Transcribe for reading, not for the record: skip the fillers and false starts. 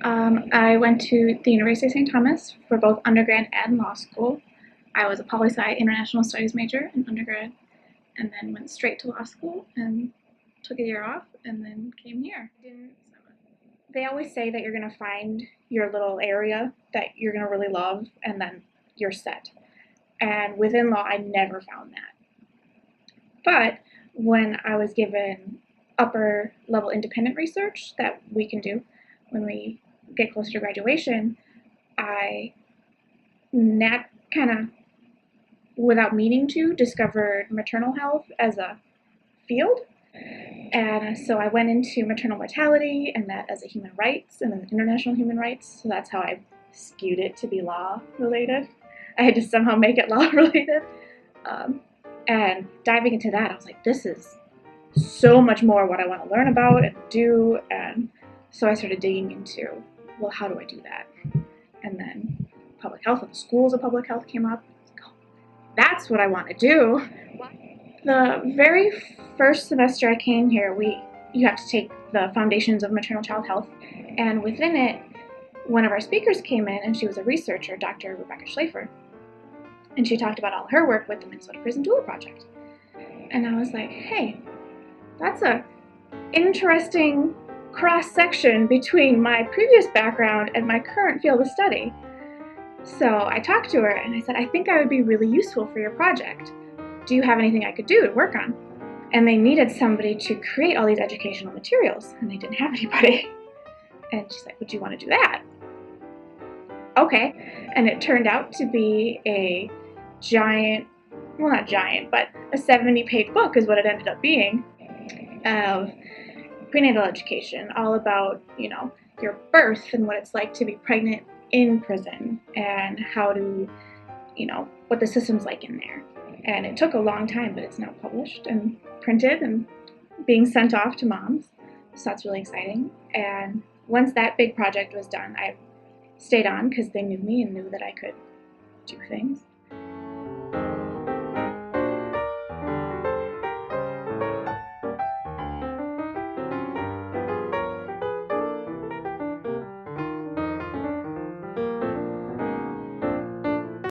I went to the University of St. Thomas for both undergrad and law school. I was a poli-sci international studies major in undergrad, and then went straight to law school and took a year off and then came here. They always say that you're going to find your little area that you're going to really love, and then you're set. And within law, I never found that. But when I was given upper level independent research that we can do when we get closer to graduation, I kind of, without meaning to, discovered maternal health as a field. And so I went into maternal mortality and that as a human rights and then international human rights. So that's how I skewed it to be law related. I had to somehow make it law related. And diving into that, I was like, this is so much more what I want to learn about and do. And so I started digging into, well, how do I do that? And then public health and the schools of public health came up. I was like, oh, that's what I want to do. The very first semester I came here, you have to take the foundations of maternal child health. And within it, one of our speakers came in, and she was a researcher, Dr. Rebecca Schlafer. And she talked about all her work with the Minnesota Prison Doula Project. And I was like, hey, that's a interesting cross-section between my previous background and my current field of study. So I talked to her and I said, I think I would be really useful for your project. Do you have anything I could do to work on? And they needed somebody to create all these educational materials, and they didn't have anybody. And she's like, would you want to do that? Okay. And it turned out to be a giant, well, not giant, but a 70-page book is what it ended up being, of prenatal education, all about, your birth and what it's like to be pregnant in prison and how to, what the system's like in there. And it took a long time, but it's now published and printed and being sent off to moms. So that's really exciting. And once that big project was done, I stayed on because they knew me and knew that I could do things.